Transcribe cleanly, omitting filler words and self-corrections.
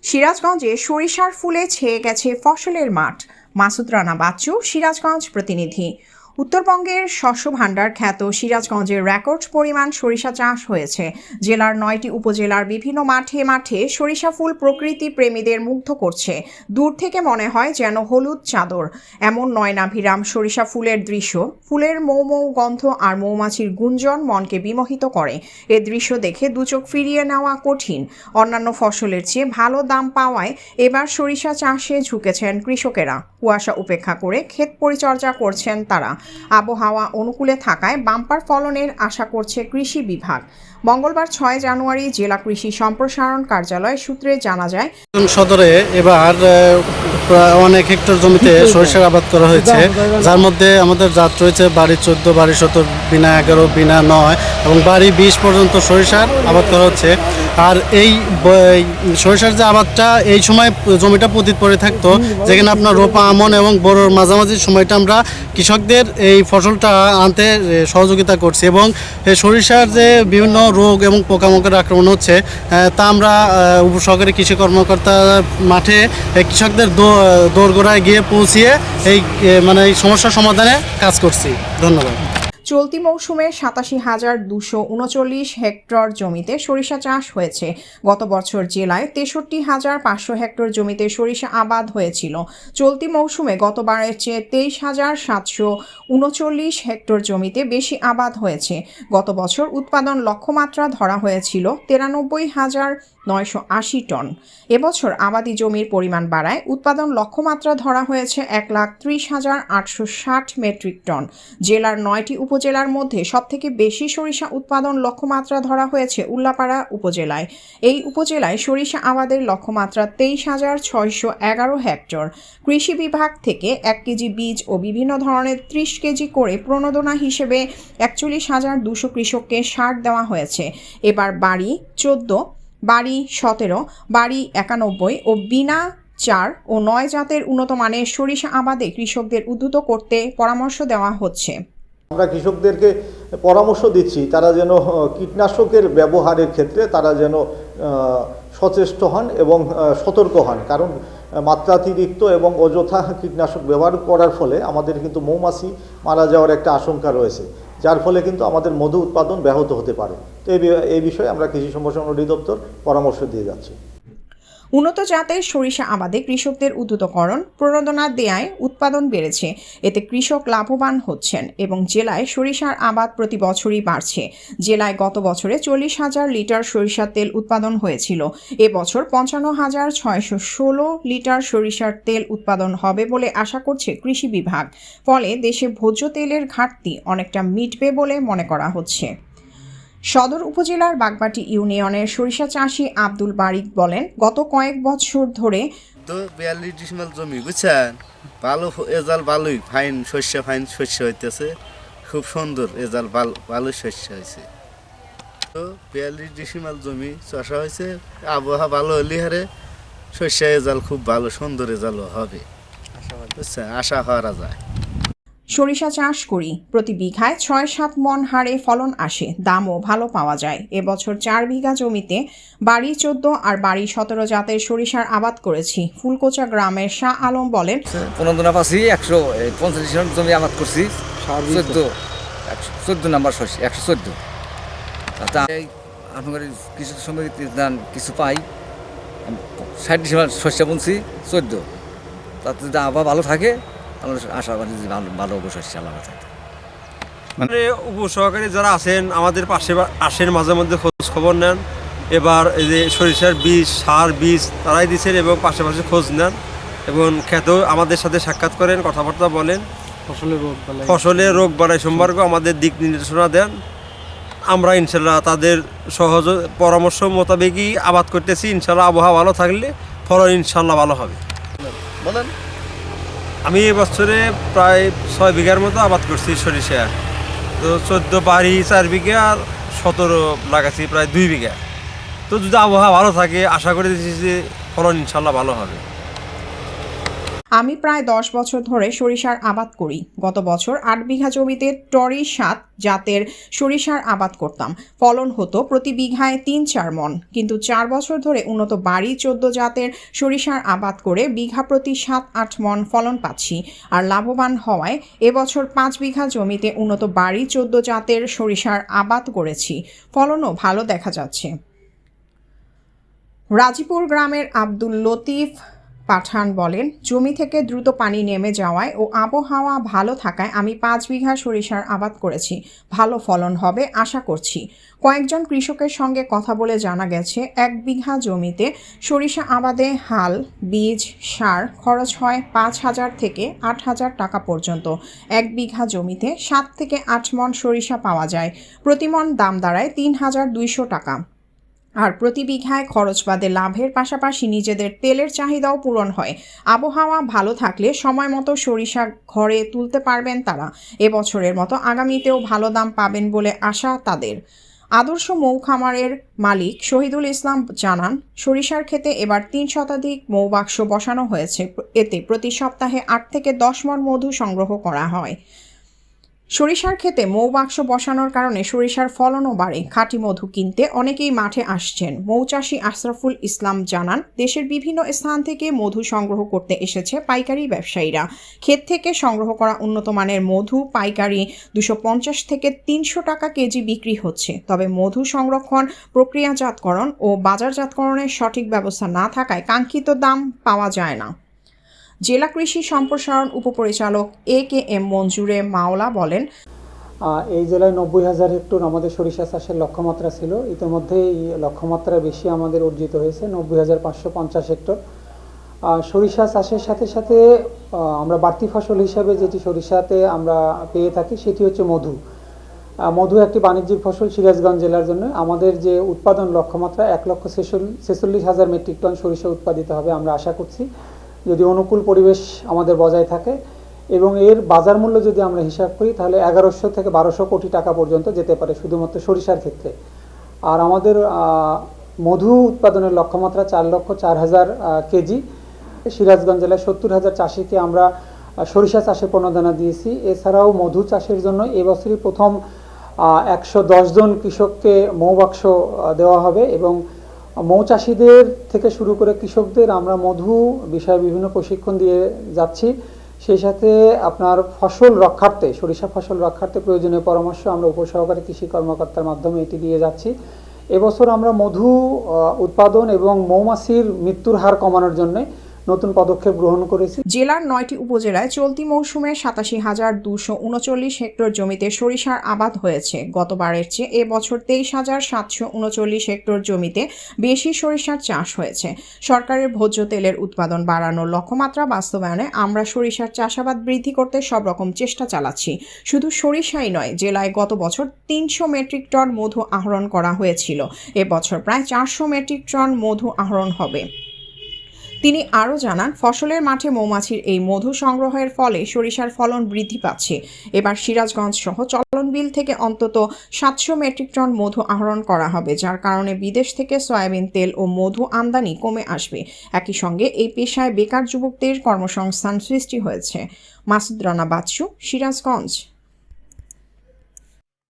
সিরাজগঞ্জে সরিষার ফুলে ছেয়ে গেছে ফসলের মাঠ। মাসুদ রানা বাচ্চু, সিরাজগঞ্জ প্রতিনিধি। উত্তরবঙ্গের শস্য ভাণ্ডার খ্যাত সিরাজগঞ্জের রেকর্ড পরিমাণ সরিষা চাষ হয়েছে। জেলার 9টি উপজেলার বিভিন্ন মাঠে মাঠে সরিষা ফুল প্রকৃতি প্রেমীদের মুগ্ধ করছে। দূর থেকে মনে হয় যেন হলুদ চাদর। এমন নয়নাভিরাম সরিষা ফুলের দৃশ্য, ফুলের মৌ মৌ গন্ধ আর মৌমাছির গুঞ্জন মনকে বিমোহিত করে। এ দৃশ্য দেখে দুচোখ ফিরিয়ে নেওয়া কঠিন। অন্যান্য ফসলের চেয়ে ভালো দাম পাওয়ায় এবার সরিষা চাষে ঝুঁকেছেন কৃষকেরা। কুয়াশা উপেক্ষা করে ক্ষেত পরিচর্যা করছেন তারা। আবহাওয়া অনুকূলে থাকায় বাম্পার ফলনের আশা করছে কৃষি বিভাগ। মঙ্গলবার 6 জানুয়ারি জেলা কৃষি সম্প্রসারণ কার্যালয় সূত্রে জানা যায়, সদরে এবার অনেক হেক্টর জমিতে সরিষার আবাদ করা হয়েছে, যার মধ্যে আমাদের জাত রয়েছে বাড়ি 14, বাড়ি 17, বিনা 11, বিনা 9 এবং বাড়ি 20 পর্যন্ত সরিষার আবাদ করা হচ্ছে। আর এই সরিষার যে আবাদটা এই সময় জমিটা পতিত পড়ে থাকতো, যেখানে আপনার রোপা, আমন এবং বোরোর মাঝামাঝি সময়টা আমরা কৃষকদের এই ফসলটা আনতে সহযোগিতা করছি এবং এই সরিষার যে বিভিন্ন রোগ এবং পোকামাকড়ের আক্রমণ হচ্ছে তা আমরা উপসহকারী কৃষি কর্মকর্তা মাঠে কৃষকদের দোরগোড়ায় গিয়ে পৌঁছিয়ে এই এই সমস্যার সমাধানে কাজ করছি। ধন্যবাদ। চলতি মৌসুমে 87,239 হেক্টর জমিতে সরিষা চাষ হয়েছে। গত বছর জেলায় 63,500 হেক্টর জমিতে সরিষা আবাদ হয়েছিল। চলতি মৌসুমে গতবারের চেয়ে 23,739 হেক্টর জমিতে বেশি আবাদ হয়েছে। গত বছর উৎপাদন লক্ষ্যমাত্রা ধরা হয়েছিল 93,980 টন। এবছর আবাদি জমির পরিমাণ বাড়ায় উৎপাদন লক্ষ্যমাত্রা ধরা হয়েছে 1,30,860 মেট্রিক টন। জেলার 9টি উপজেলার মধ্যে সবথেকে বেশি সরিষা উৎপাদন লক্ষ্যমাত্রা ধরা হয়েছে উল্লাপাড়া উপজেলায়। এই উপজেলায় সরিষা আবাদের লক্ষ্যমাত্রা 23,611 হেক্টর। কৃষি বিভাগ থেকে 1 কেজি বীজ ও বিভিন্ন ধরনের 30 কেজি করে প্রণোদনা হিসেবে 41,200 কৃষককে সার দেওয়া হয়েছে। এবার বাড়ি 14, বাড়ি 17, বাড়ি 91 ও বিনা 4 ও 9 জাতের উন্নত মানের সরিষা আবাদে কৃষকদের উদ্বুদ্ধ করতে পরামর্শ দেওয়া হচ্ছে। আমরা কৃষকদেরকে পরামর্শ দিচ্ছি তারা যেন কীটনাশকের ব্যবহারের ক্ষেত্রে তারা যেন সচেষ্ট হন এবং সতর্ক হন, কারণ মাত্রাতিরিক্ত এবং অযথা কীটনাশক ব্যবহার করার ফলে আমাদের কিন্তু মৌমাছি মারা যাওয়ার একটা আশঙ্কা রয়েছে, যার ফলে কিন্তু আমাদের মধু উৎপাদন ব্যাহত হতে পারে। তো এই বিষয়ে আমরা কৃষি সম্প্রসারণ অধিদপ্তর পরামর্শ দিয়ে যাচ্ছি। উন্নত জাতের সরিষা আবাদে কৃষকদের উদ্বুদ্ধকরণ, প্রণোদনা দেয়ায় উৎপাদন বেড়েছে। এতে কৃষক লাভবান হচ্ছেন এবং জেলায় সরিষার আবাদ প্রতি বছরই বাড়ছে। জেলায় গত বছরে 40,000 লিটার সরিষার তেল উৎপাদন হয়েছিল। এবছর 55,616 লিটার সরিষার তেল উৎপাদন হবে বলে আশা করছে কৃষি বিভাগ। ফলে দেশে ভোজ্য তেলের ঘাটতি অনেকটা মিটবে বলে মনে করা হচ্ছে। সদর উপজেলার বাগবাটি ইউনিয়নের সরিষা চাষি আব্দুল বারিক বলেন, গত কয়েক বছর ধরে 42 ডিসিমাল জমি, বুঝছেন, ভালো রেজাল্ট, ভালোই ফাইন শস্য হইতেছে, খুব সুন্দর রেজাল্ট, ভালো শস্য হয়েছে। তো 42 ডিসিমাল জমি চাষা হয়েছে, আবহাওয়া ভালো হলে হারে শস্য রেজাল্ট খুব ভালো সুন্দর রেজাল্ট হবে, বুঝছেন, আশা করা যায়। সরিষা চাষ করি, প্রতি বিঘায় 6-7 মণ হারে ফলন আসে, দামও ভালো পাওয়া যায়। এবছর 4 বিঘা জমিতে বাড়ি 14 আর বাড়ি 17 জাতের সরিষার আবাদ করেছি। ফুলকোচা গ্রামের শাহ আলম বলেন, প্রণোদনা পাচ্ছি 150 জমি আবাদ করছি, 14 নাম্বার শস্য 114। আপনার কিছু সময় কিছু পাই, 60 ডিসেম্বর শস্য বুনছি 14, তাতে যদি আবহাওয়া ভালো থাকে আমাদের আশাবাদী ভালো অবশ্যই আল্লাহ থাকে। মানে উপসহকারী যারা আছেন আমাদের পাশে আসেন, মাঝে মধ্যে খোঁজ খবর নেন। এবার এই যে সরিষার বীজ, সার, বীজ তারাই দিচ্ছেন এবং পাশাপাশি খোঁজ নেন এবং খেতেও আমাদের সাথে সাক্ষাৎ করেন, কথাবার্তা বলেন, ফসলের রোগ বালাই সম্পর্কে আমাদের দিক নির্দেশনা দেন। আমরা ইনশাল্লাহ তাদের সহজ পরামর্শ মোতাবেকই আবাদ করতেছি। ইনশাল্লাহ আবহাওয়া ভালো থাকলে ফলন ইনশাল্লাহ ভালো হবে। বলেন, আমি এবছরে প্রায় 6 বিঘার মতো আবাদ করছি সরিষা। তো 14 বাড়ি 4 বিঘা আর 17 লাগাচ্ছি প্রায় 2 বিঘা। তো যদি আবহাওয়া ভালো থাকে আশা করে দিচ্ছি যে ফলন ইনশাল্লাহ ভালো হবে। আমি প্রায় 10 বছর ধরে সরিষার আবাদ করি। গত বছর 8 বিঘা জমিতে টরি 7 জাতের সরিষার আবাদ করতাম। ফলন হতো প্রতি বিঘায় 3-4 মণ। কিন্তু 4 বছর ধরে উন্নত বাড়ি 14 জাতের সরিষার আবাদ করে বিঘা প্রতি 7-8 মণ ফলন পাচ্ছি। আর লাভবান হওয়ায় এবছর 5 বিঘা জমিতে উন্নত বাড়ি 14 জাতের সরিষার আবাদ করেছি। ফলনও ভালো দেখা যাচ্ছে। রাজীপুর গ্রামের আব্দুল লতিফ পাঠান বলেন, জমি থেকে দ্রুত পানি নেমে যাওয়ায় ও আবহাওয়া ভালো থাকায় আমি 5 বিঘা সরিষার আবাদ করেছি। ভালো ফলন হবে আশা করছি। কয়েকজন কৃষকের সঙ্গে কথা বলে জানা গেছে 1 বিঘা জমিতে সরিষা আবাদে হাল, বীজ, সার খরচ হয় 5,000 থেকে 8,000 টাকা পর্যন্ত। 1 বিঘা জমিতে 7 থেকে 8 মণ সরিষা পাওয়া যায়। প্রতি মণ দাম দাঁড়ায় 3,200 টাকা। আর প্রতি বিঘায় খরচ বাদে লাভের পাশাপাশি নিজেদের তেলের চাহিদাও পূরণ হয়। আবহাওয়া ভালো থাকলে সময় মতো সরিষা ঘরে তুলতে পারবেন তারা। এবছরের মতো আগামীতেও ভালো দাম পাবেন বলে আশা তাদের। আদর্শ মৌ খামারের মালিক শহীদুল ইসলাম জানান, সরিষার ক্ষেতে এবার 3 শতাধিক মৌবাক্স বসানো হয়েছে। এতে প্রতি সপ্তাহে 8 থেকে 10 মণ মধু সংগ্রহ করা হয়। সরিষার ক্ষেতে মৌবাক্স বসানোর কারণে সরিষার ফলনও বাড়ে। খাঁটি মধু কিনতে অনেকেই মাঠে আসছেন। মৌচাষী আশরাফুল ইসলাম জানান, দেশের বিভিন্ন স্থান থেকে মধু সংগ্রহ করতে এসেছে পাইকারি ব্যবসায়ীরা। ক্ষেত থেকে সংগ্রহ করা উন্নত মানের মধু পাইকারি 250 থেকে 300 টাকা কেজি বিক্রি হচ্ছে। তবে মধু সংরক্ষণ, প্রক্রিয়াজাতকরণ ও বাজারজাতকরণের সঠিক ব্যবস্থা না থাকায় কাঙ্ক্ষিত দাম পাওয়া যায় না। জেলা কৃষি সম্প্রসারণ উপপরিচালক AKM মঞ্জুরে মাওলা বলেন, এই জেলায় 90,000 হেক্টর আমাদের সরিষা চাষের লক্ষ্যমাত্রা ছিল। ইতিমধ্যে এই লক্ষ্যমাত্রা বেশি আমাদের অর্জিত হয়েছে, 90,550 হেক্টর। সরিষা চাষের সাথে সাথে আমরা বাড়তি ফসল হিসাবে যেটি সরিষাতে আমরা পেয়ে থাকি সেটি হচ্ছে মধু। মধু একটি বাণিজ্যিক ফসল সিরাজগঞ্জ জেলার জন্য। আমাদের যে উৎপাদন লক্ষ্যমাত্রা 1,46,000 মেট্রিক টন সরিষা উৎপাদিত হবে আমরা আশা করছি, যদি অনুকূল পরিবেশ আমাদের বজায় থাকে। এবং এর বাজার মূল্য যদি আমরা হিসাব করি তাহলে 1100 থেকে 1200 কোটি টাকা পর্যন্ত যেতে পারে শুধুমাত্র সরিষার ক্ষেত্রে। আর আমাদের মধু উৎপাদনের লক্ষ্যমাত্রা 4,04,000 কেজি। সিরাজগঞ্জ জেলায় 70,000 চাষিকে আমরা সরিষা চাষে প্রণোদনা দিয়েছি। এছাড়াও মধু চাষের জন্য এবছরই প্রথম 110 জন কৃষককে মৌবাক্স দেওয়া হবে এবং মৌচাষীদের থেকে শুরু করে কৃষকদের আমরা মধু বিষয়ে বিভিন্ন প্রশিক্ষণ দিয়ে যাচ্ছি। সেই সাথে আপনার ফসল রক্ষার্থে, সরিষা ফসল রক্ষার্থে প্রয়োজনীয় পরামর্শ আমরা উপসহকারী কৃষি কর্মকর্তার মাধ্যমে এটি দিয়ে যাচ্ছি। এবছর আমরা মধু উৎপাদন এবং মৌমাছির মৃত্যুর হার কমানোর জন্য নতুন পদক্ষেপ গ্রহণ করেছি। জেলার 9টি উপজেলায় চলতি মৌসুমে 87,239 হেক্টর জমিতে সরিষার আবাদ হয়েছে। গতবারের চেয়ে এবছর 23,739 হেক্টর জমিতে বেশি সরিষার চাষ হয়েছে। সরকারের ভোজ্য তেলের উৎপাদন বাড়ানোর লক্ষ্যমাত্রা বাস্তবায়নে আমরা সরিষার চাষাবাদ বৃদ্ধি করতে সব রকম চেষ্টা চালাচ্ছি। শুধু সরিষাই নয়, জেলায় গত বছর 300 মেট্রিক টন মধু আহরণ করা হয়েছিল। এবছর প্রায় 400 মেট্রিক টন মধু আহরণ হবে। তিনি আরও জানান, ফসলের মাঠে মৌমাছির এই মধু সংগ্রহের ফলে সরিষার ফলন বৃদ্ধি পাচ্ছে। এবার সিরাজগঞ্জ সহ চলনবিল থেকে অন্তত 700 মেট্রিক টন মধু আহরণ করা হবে, যার কারণে বিদেশ থেকে সয়াবিন তেল ও মধু আমদানি কমে আসবে। একই সঙ্গে এই পেশায় বেকার যুবকদের কর্মসংস্থান সৃষ্টি হয়েছে। মাসুদ রানা বাচ্চু, সিরাজগঞ্জ।